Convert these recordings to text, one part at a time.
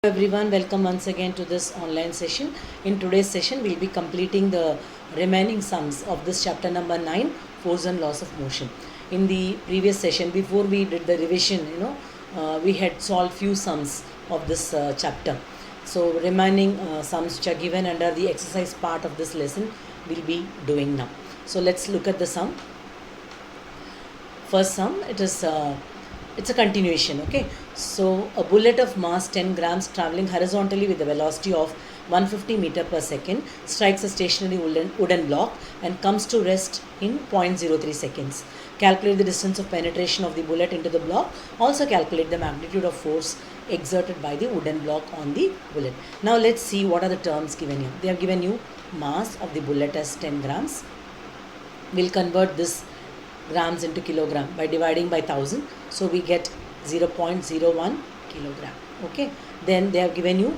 Everyone, welcome once again to this online session. In today's session we'll be completing the remaining sums of this chapter number 9, force and laws of motion. In the previous session, before we did the revision, we had solved few sums of this chapter. So remaining sums which are given under the exercise part of this lesson we'll be doing now. So let's look at the sum. First sum, it's a continuation. Okay, so a bullet of mass 10 grams traveling horizontally with a velocity of 150 meter per second strikes a stationary wooden block and comes to rest in 0.03 seconds. Calculate the distance of penetration of the bullet into the block. Also calculate the magnitude of force exerted by the wooden block on the bullet. Now let's see what are the terms given here. They have given you mass of the bullet as 10 grams. We'll convert this grams into kilogram by dividing by 1000, so we get 0.01 kilogram. Okay, then they have given you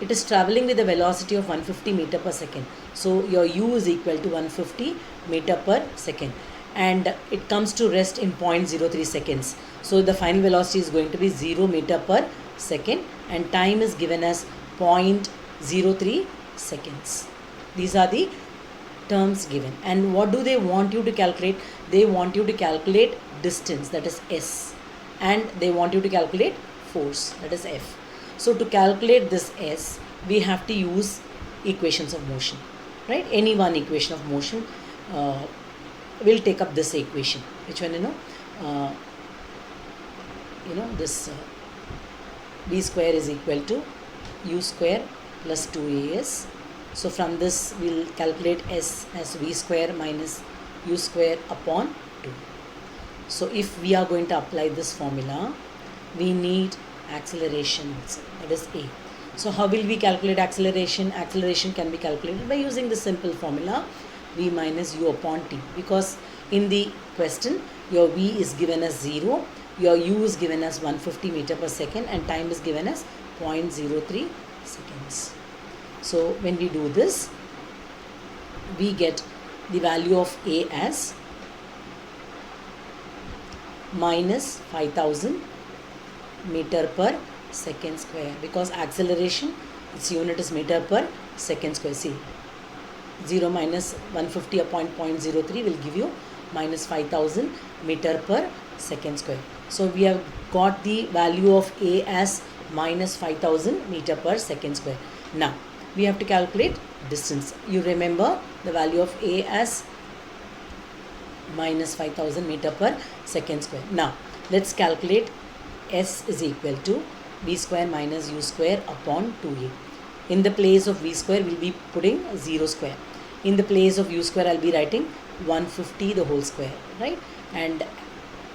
it is traveling with a velocity of 150 meter per second, so your u is equal to 150 meter per second, and it comes to rest in 0.03 seconds, so the final velocity is going to be 0 meter per second and time is given as 0.03 seconds. These are the terms given. And what do they want you to calculate? They want you to calculate distance, that is S, and they want you to calculate force, that is F. So to calculate this S, we have to use equations of motion, right? Any one equation of motion, we'll take up this equation. Which one? This B square is equal to U square plus 2AS. So from this we'll calculate S as V square minus U square upon 2. So if we are going to apply this formula, we need acceleration, that is A. So how will we calculate acceleration? Acceleration can be calculated by using the simple formula V minus U upon T, because in the question your V is given as 0, your U is given as 150 meter per second and time is given as 0.03 seconds. So when we do this, we get the value of A as minus 5000 meter per second square, because acceleration, its unit is meter per second square. See, 0 minus 150 upon 0.03 will give you minus 5000 meter per second square. So we have got the value of A as minus 5000 meter per second square. Now we have to calculate distance. You remember the value of A as minus 5000 meter per second square. Now let's calculate S is equal to V square minus U square upon 2A. In the place of V square we'll be putting 0 square. In the place of U square I'll be writing 150 the whole square, right? And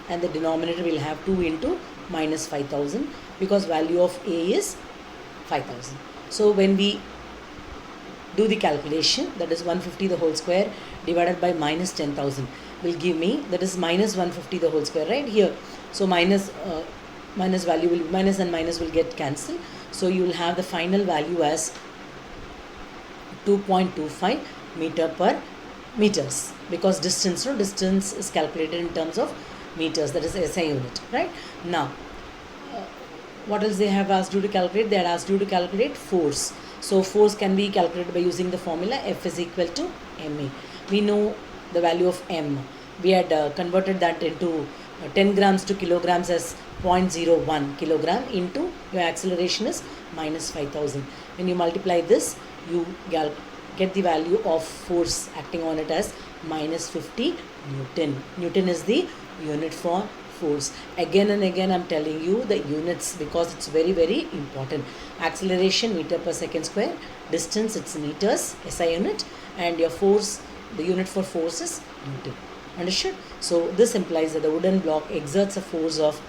the denominator will have 2 into minus 5000, because value of A is 5000. So when we do the calculation, that is 150 the whole square divided by minus 10,000 will give me, that is minus 150 the whole square, right here. So minus value will, minus and minus will get cancelled, so you will have the final value as 2.25 meter per meters, because distance is calculated in terms of meters, that is SI unit, right? Now what else they have asked you to calculate? They had asked you to calculate force. So force can be calculated by using the formula F is equal to ma. We know the value of m. We had converted that into 10 grams to kilograms as 0.01 kilogram into your acceleration is minus 5000. When you multiply this, you get the value of force acting on it as minus 50 Newton. Newton is the unit for force. Again and again I'm telling you the units, because it's very, very important. Acceleration meter per second square, distance it's meters, SI unit, and your force, the unit for force is Newton. Understood? So this implies that the wooden block exerts a force of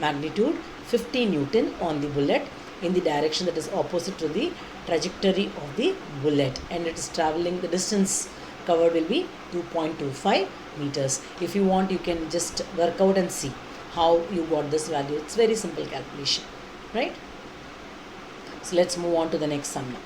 magnitude 50 Newton on the bullet in the direction that is opposite to the trajectory of the bullet, and it is traveling, the distance covered will be 2.25 meters. If you want, you can just work out and see how you got this value. It's very simple calculation, right? So let's move on to the next sum now.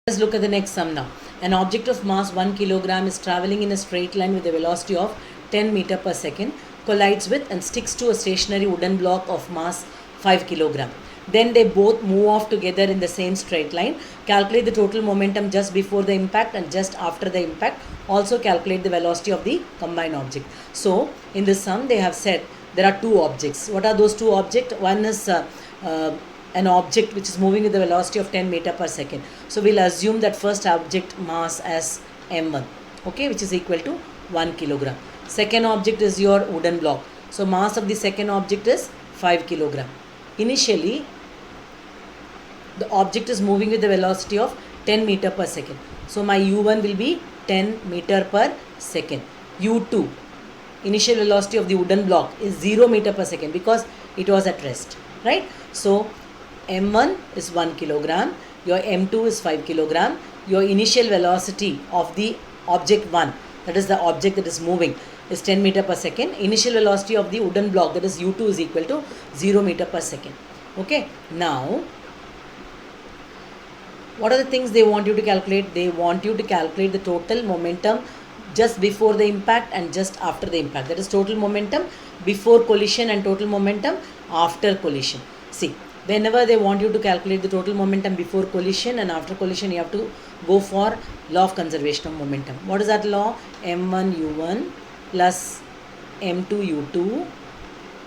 Let's look at the next sum now. An object of mass 1 kilogram is traveling in a straight line with a velocity of 10 meter per second collides with and sticks to a stationary wooden block of mass 5 kilogram. Then they both move off together in the same straight line. Calculate the total momentum just before the impact and just after the impact. Also calculate the velocity of the combined object. So in this sum they have said there are two objects. What are those two objects? One is an object which is moving with the velocity of 10 meter per second. So we'll assume that first object mass as m1, okay, which is equal to 1 kilogram. Second object is your wooden block. So mass of the second object is 5 kilogram. Initially, the object is moving with the velocity of 10 meter per second. So my u1 will be 10 meter per second. u2, initial velocity of the wooden block, is 0 meter per second because it was at rest, right? So m1 is 1 kilogram, your m2 is 5 kilogram, your initial velocity of the object 1, that is the object that is moving, is 10 meter per second. Initial velocity of the wooden block, that is u2, is equal to 0 meter per second. Okay, now what are the things they want you to calculate? They want you to calculate the total momentum just before the impact and just after the impact. That is total momentum before collision and total momentum after collision. See, whenever they want you to calculate the total momentum before collision and after collision, you have to go for law of conservation of momentum. What is that law? m1 u1 plus m2 u2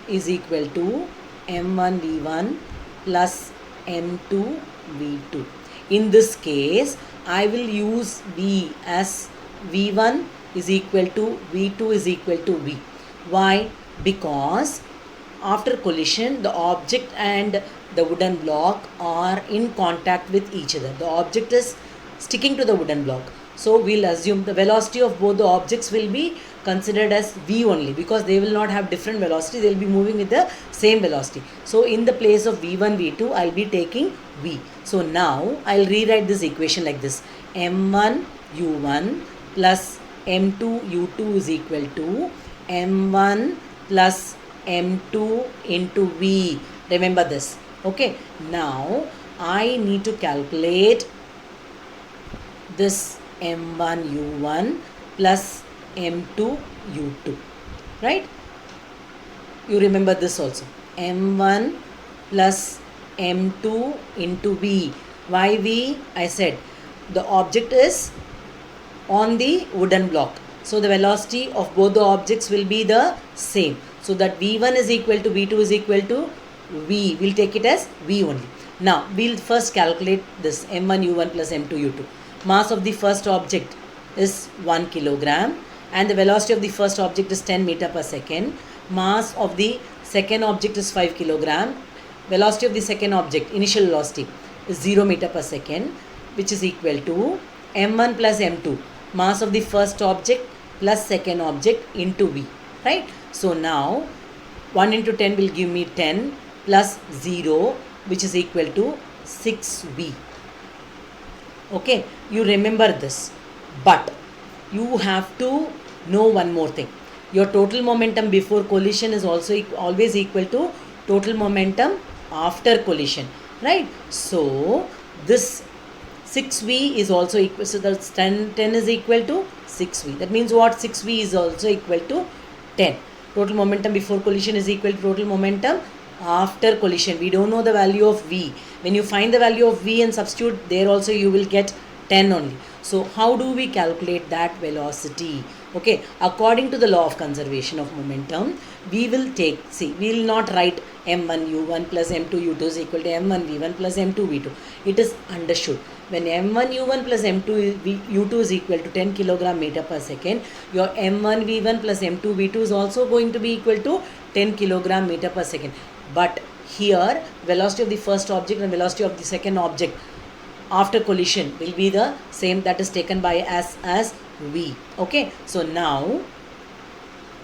is equal to m1 v1 plus m2 v2. In this case, I will use v as v1 is equal to v2 is equal to v. Why? Because after collision, the object and the wooden block are in contact with each other. The object is sticking to the wooden block. So we'll assume the velocity of both the objects will be considered as v only because they will not have different velocity. They will be moving with the same velocity. So in the place of v1, v2, I'll be taking v. So now I'll rewrite this equation like this. m1 u1 plus m2 u2 is equal to m1 plus m2 into v. Remember this. Okay. Now I need to calculate this m1 u1 plus m2 u2, right? You remember this also. m1 plus m2 into v. Why v? I said the object is on the wooden block. So the velocity of both the objects will be the same. So that v1 is equal to v2 is equal to v. We'll take it as v only. Now we'll first calculate this m1 u1 plus m2 u2. Mass of the first object is 1 kilogram and the velocity of the first object is 10 meter per second. Mass of the second object is 5 kilogram. Velocity of the second object, initial velocity, is 0 meter per second, which is equal to m1 plus m2, mass of the first object plus second object into v, right? So now 1 into 10 will give me 10 plus 0, which is equal to 6v. Okay, you remember this, but you have to know one more thing. Your total momentum before collision is also always equal to total momentum after collision, right? So this 6v is also equal, so that's 10 is equal to 6v. That means what? 6v is also equal to 10. Total momentum before collision is equal to total momentum after collision. We don't know the value of v. When you find the value of v and substitute, there also you will get 10 only. So how do we calculate that velocity? Okay, according to the law of conservation of momentum, we will take, see, we will not write m1 u1 plus m2 u2 is equal to m1 v1 plus m2 v2. It is understood. When m1 u1 plus m2 u2 is equal to 10 kilogram meter per second, your m1 v1 plus m2 v2 is also going to be equal to 10 kilogram meter per second. But here, velocity of the first object and velocity of the second object after collision will be the same, that is taken by as v. Okay, so now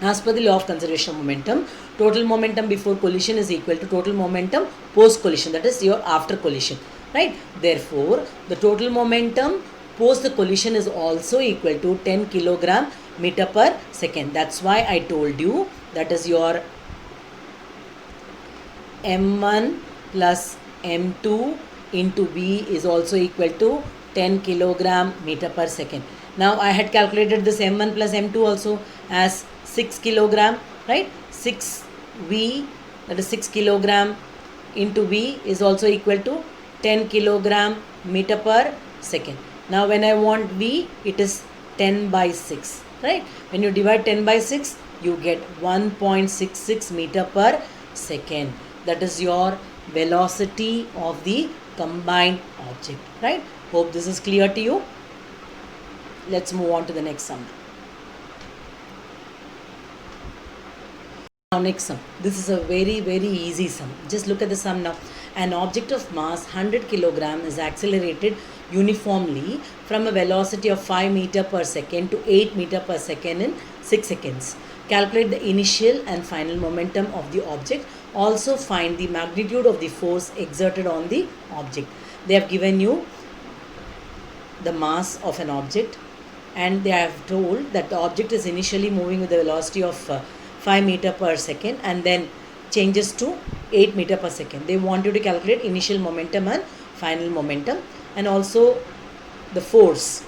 as per the law of conservation of momentum, total momentum before collision is equal to total momentum post collision, that is your after collision, right? Therefore the total momentum post the collision is also equal to 10 kilogram meter per second. That's why I told you that is your m1 plus m2 into v is also equal to 10 kilogram meter per second. Now I had calculated this m1 plus m2 also as 6 kilogram, right? 6v, that is 6 kilogram into v is also equal to 10 kilogram meter per second. Now when I want v, it is 10 by 6, right? When you divide 10 by 6, you get 1.66 meter per second. That is your velocity of the combined object, right? Hope this is clear to you. Let's move on to the next sum. Now next sum. This is a very easy sum. Just look at the sum now. An object of mass 100 kilogram is accelerated uniformly from a velocity of 5 meter per second to 8 meter per second in 6 seconds. Calculate the initial and final momentum of the object. Also find the magnitude of the force exerted on the object. They have given you the mass of an object, and they have told that the object is initially moving with the velocity of 5 meter per second and then changes to 8 meter per second. They want you to calculate initial momentum and final momentum, and also the force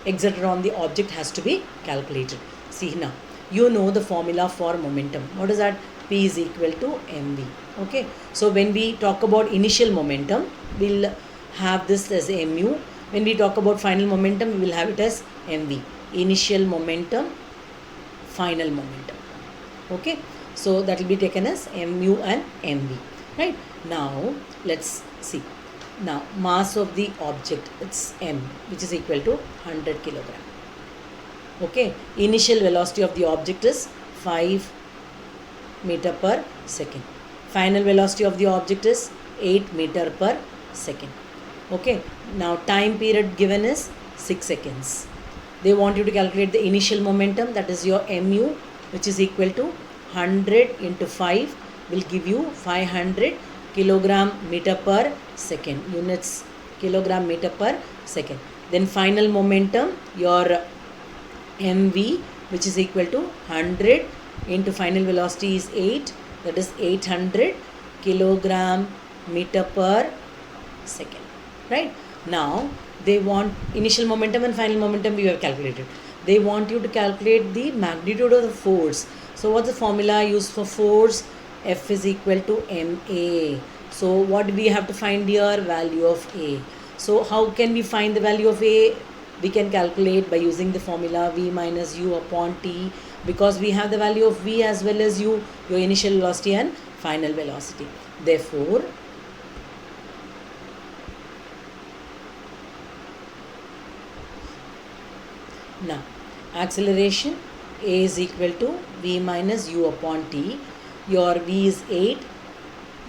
exerted on the object has to be calculated. See now, you know the formula for momentum. What is that? P is equal to mv. Okay, so when we talk about initial momentum, we'll have this as mu. When we talk about final momentum, we will have it as mv. Initial momentum, final momentum. Okay, so that will be taken as mu and mv. Right, now let's see. Now mass of the object, it's m, which is equal to 100 kilogram. Okay, initial velocity of the object is 5 meter per second. Final velocity of the object is 8 meter per second. Okay, now time period given is 6 seconds. They want you to calculate the initial momentum, that is your mu, which is equal to 100 into 5 will give you 500 kilogram meter per second. Units kilogram meter per second. Then final momentum, your mv, which is equal to 100 into final velocity is 8, that is 800 kilogram meter per second. Right, now they want initial momentum and final momentum we have calculated. They want you to calculate the magnitude of the force. So what's the formula used for force? F is equal to ma. So what do we have to find here? Value of a. So how can we find the value of a? We can calculate by using the formula v minus u upon t, because we have the value of v as well as u, your initial velocity and final velocity. Therefore, now acceleration a is equal to v minus u upon t. Your v is 8,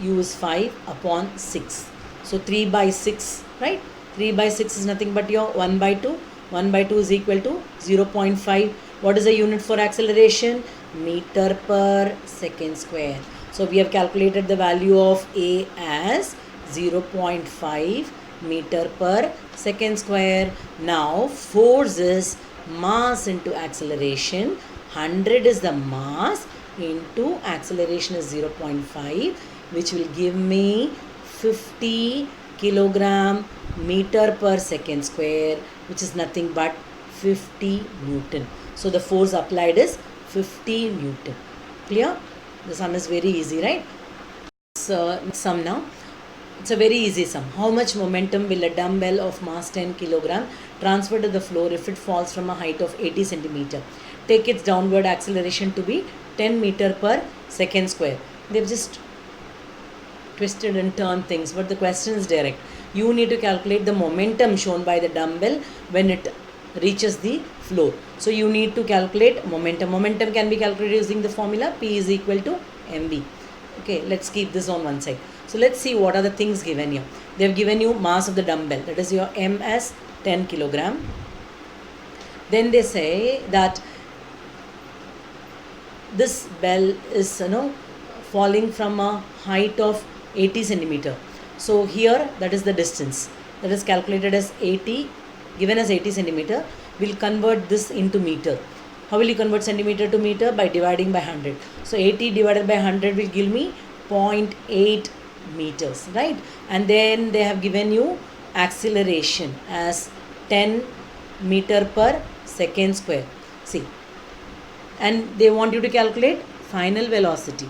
u is 5 upon 6. So 3 by 6, right? 3 by 6 is nothing but your 1 by 2. 1 by 2 is equal to 0.5. What is the unit for acceleration? Meter per second square. So we have calculated the value of a as 0.5 meter per second square. Now force is mass into acceleration. 100 is the mass into acceleration is 0.5, which will give me 50 kilogram meter per second square, which is nothing but 50 Newton. So the force applied is 50 Newton. Clear? The sum is very easy, right? So sum now. It's a very easy sum. How much momentum will a dumbbell of mass 10 kilogram transfer to the floor if it falls from a height of 80 centimeter? Take its downward acceleration to be 10 meter per second square. They've just twisted and turned things, but the question is direct. You need to calculate the momentum shown by the dumbbell when it reaches the floor. So you need to calculate momentum. Momentum can be calculated using the formula P is equal to mv. Okay, let's keep this on one side. So let's see what are the things given here. They have given you mass of the dumbbell, that is your m as 10 kilogram. Then they say that this bell is falling from a height of 80 centimeter. So here that is the distance, that is calculated as 80, given as 80 centimeter. We'll convert this into meter. How will you convert centimeter to meter? By dividing by 100. So 80 divided by 100 will give me 0.8 meters, right? And then they have given you acceleration as 10 meter per second square. See, and they want you to calculate final velocity.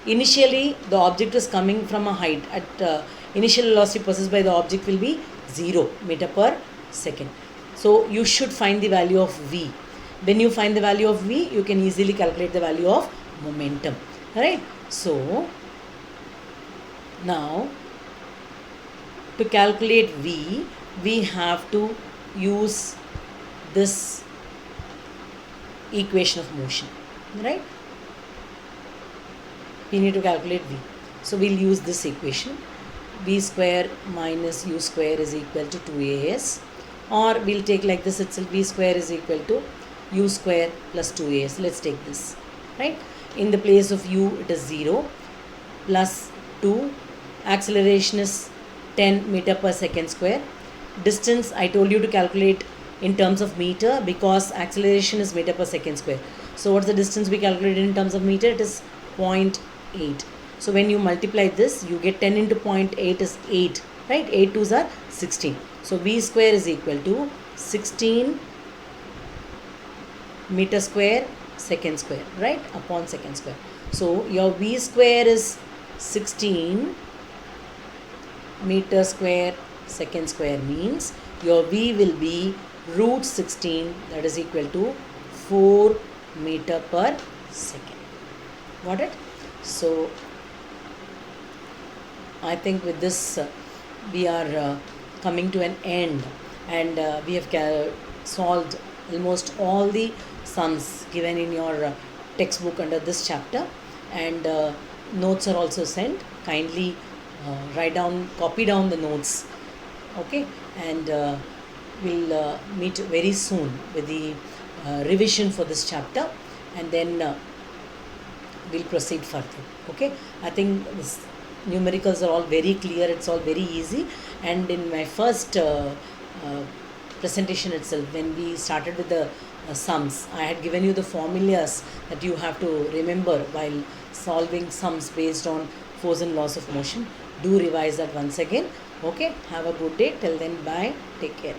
Initially, the object is coming from a height. At initial velocity possessed by the object will be 0 meter per second. So you should find the value of v. When you find the value of v, you can easily calculate the value of momentum. Right? So now to calculate v, we have to use this equation of motion. Right? We need to calculate v. So we'll use this equation. V square minus u square is equal to 2as, or we'll take like this itself, v square is equal to u square plus 2as. Let's take this, right? In the place of u, it is 0 plus 2. Acceleration is 10 meter per second square. Distance, I told you to calculate in terms of meter because acceleration is meter per second square. So what's the distance we calculated in terms of meter? It is 0.8. So when you multiply this, you get 10 into 0.8 is 8, right? 8 2s are 16. So v square is equal to 16 meter square second square, right? Upon second square. So your v square is 16 meter square second square means your v will be root 16, that is equal to 4 meter per second. Got it? So I think with this we are coming to an end, and we have solved almost all the sums given in your textbook under this chapter, and notes are also sent. Kindly copy down the notes, okay, and we'll meet very soon with the revision for this chapter, and then we'll proceed further. Okay, I think this numericals are all very clear, it's all very easy. And in my first presentation itself, when we started with the sums, I had given you the formulas that you have to remember while solving sums based on force and laws of motion. Do revise that once again. Okay, have a good day. Till then, bye, take care.